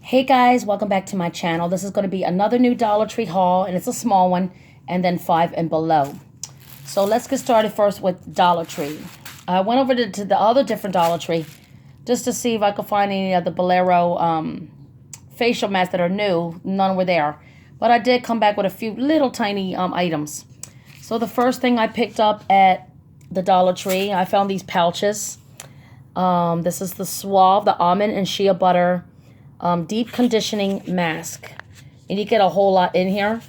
Hey guys, welcome back to my channel. This is going to be another new Dollar Tree haul, and it's a small one, and then 5 and below. So let's get started first with Dollar Tree. I went over to the other different Dollar Tree just to see if I could find any of the Bolero facial masks that are new. None were there, but I did come back with a few little tiny items. So the first thing I picked up at the Dollar Tree, I found these pouches. This is the Suave, the almond and shea butter deep conditioning mask, and you get a whole lot in here.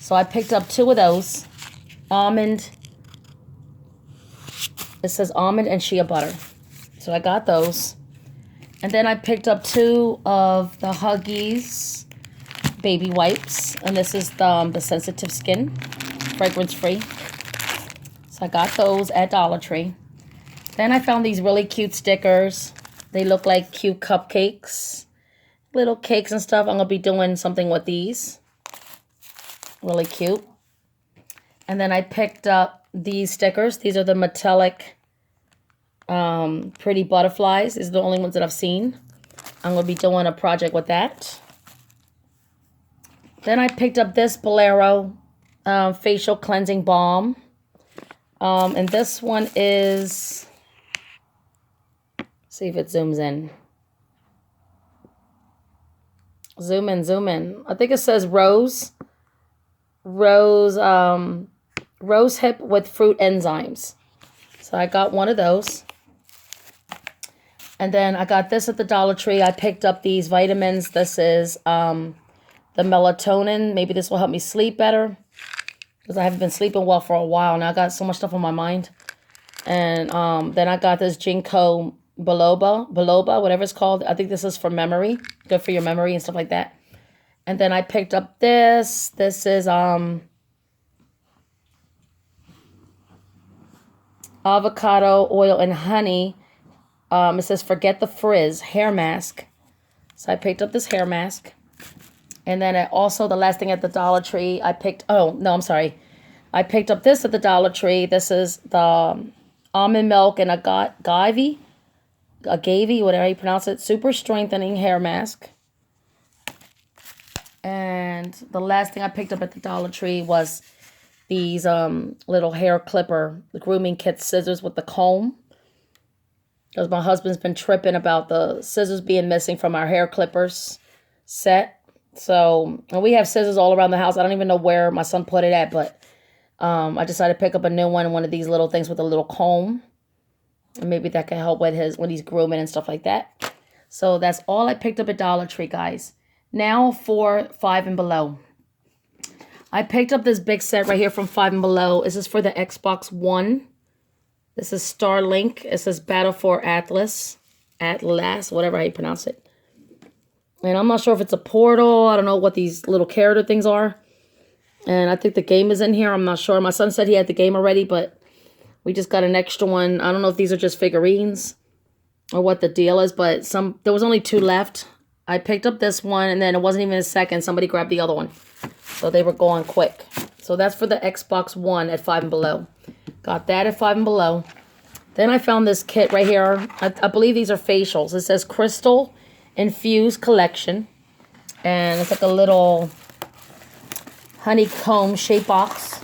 So I picked up 2 of those. Almond, it says almond and shea butter, so I got those. And then I picked up 2 of the Huggies baby wipes, and this is the sensitive skin, fragrance free. So I got those at Dollar Tree. Then I found these really cute stickers. They look like cute cupcakes, little cakes and stuff. I'm going to be doing something with these. Really cute. And then I picked up these stickers. These are the metallic pretty butterflies. These are the only ones that I've seen. I'm going to be doing a project with that. Then I picked up this Bolero facial cleansing balm. And this one is... see if it zooms in. Zoom in, zoom in. I think it says rose hip with fruit enzymes. So I got one of those. And then I got this at the Dollar Tree. I picked up these vitamins. This is the melatonin. Maybe this will help me sleep better, because I haven't been sleeping well for a while now. I got so much stuff on my mind. And then I got this Ginkgo biloba, whatever it's called. I think this is for memory, good for your memory and stuff like that. And then I picked up this. This is avocado oil and honey. It says forget the frizz hair mask. So I picked up this hair mask. And then also the last thing at the Dollar Tree, I picked, I picked up this at the Dollar Tree. This is the almond milk and agave, whatever you pronounce it, super strengthening hair mask. And the last thing I picked up at the Dollar Tree was these little hair clipper, the grooming kit scissors with the comb, because my husband's been tripping about the scissors being missing from our hair clippers set. So, and we have scissors all around the house. I don't even know where my son put it at, but I decided to pick up a new one of these little things with a little comb. And maybe that can help with when he's grooming and stuff like that. So that's all I picked up at Dollar Tree, guys. Now for 5 and below. I picked up this big set right here from 5 and below. This is for the Xbox One. This is Starlink. It says Battle for Atlas, whatever how you pronounce it. And I'm not sure if it's a portal. I don't know what these little character things are. And I think the game is in here. I'm not sure. My son said he had the game already, but we just got an extra one. I don't know if these are just figurines or what the deal is, but there was only 2 left. I picked up this one, and then it wasn't even a second. Somebody grabbed the other one. So they were going quick. So that's for the Xbox One at 5 and below. Got that at 5 and below. Then I found this kit right here. I believe these are facials. It says Crystal Infused Collection. And it's like a little honeycomb shape box.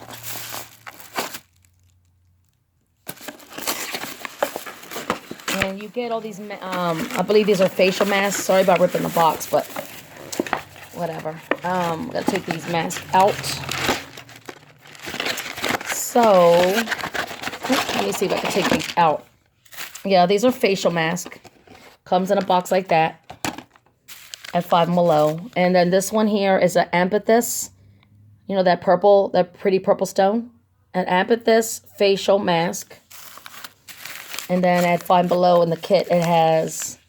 And you get all these, I believe these are facial masks. Sorry about ripping the box, but whatever. I'm going to take these masks out. So, let me see if I can take these out. Yeah, these are facial masks. Comes in a box like that at 5 and below. And then this one here is an amethyst. You know, that pretty purple stone? An amethyst facial mask. And then at 5 and below in the kit, it has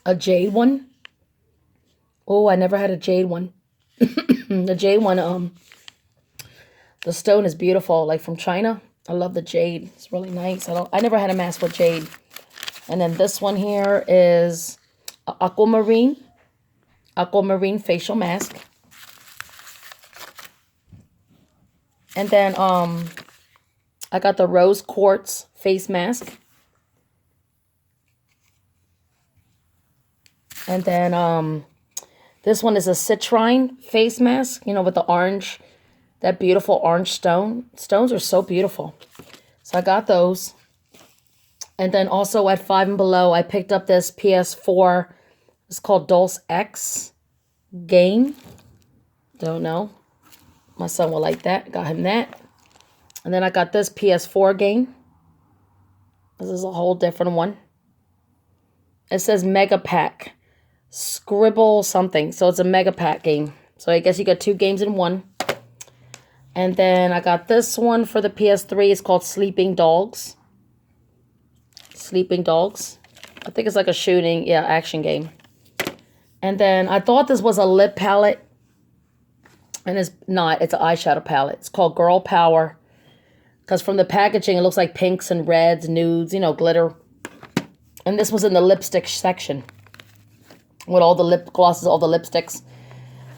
a jade one. Oh, I never had a jade one. The jade one, the stone is beautiful, like from China. I love the jade. It's really nice. I never had a mask with jade. And then this one here is aquamarine facial mask. And then I got the rose quartz face mask. And then this one is a citrine face mask, you know, with the orange, that beautiful orange stone. Stones are so beautiful. So I got those. And then also at Five and Below, I picked up this PS4. It's called Dulce X game. Don't know. My son will like that. Got him that. And then I got this PS4 game. This is a whole different one. It says Mega Pack. Scribble something. So it's a Mega Pack game. So I guess you got 2 games in one. And then I got this one for the PS3. It's called Sleeping Dogs. Sleeping Dogs. I think it's like a shooting, action game. And then I thought this was a lip palette. And it's not. It's an eyeshadow palette. It's called Girl Power. Because from the packaging, it looks like pinks and reds, nudes, you know, glitter. And this was in the lipstick section. With all the lip glosses, all the lipsticks.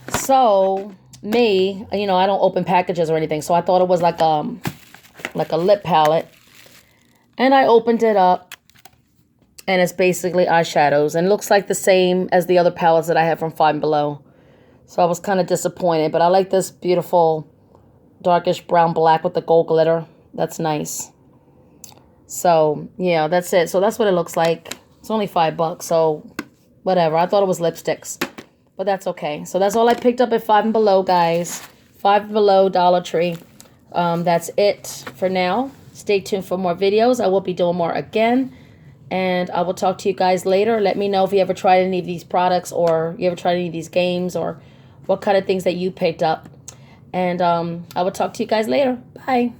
So, me, you know, I don't open packages or anything. So I thought it was like a lip palette. And I opened it up. And it's basically eyeshadows. And it looks like the same as the other palettes that I have from Five and Below. So I was kind of disappointed. But I like this beautiful darkish brown black with the gold glitter. That's nice. So, yeah, that's it. So that's what it looks like. It's only $5. So, whatever. I thought it was lipsticks. But that's okay. So that's all I picked up at Five and Below, guys. Five and Below, Dollar Tree. That's it for now. Stay tuned for more videos. I will be doing more again. And I will talk to you guys later. Let me know if you ever tried any of these products or you ever tried any of these games or what kind of things that you picked up. And I will talk to you guys later. Bye.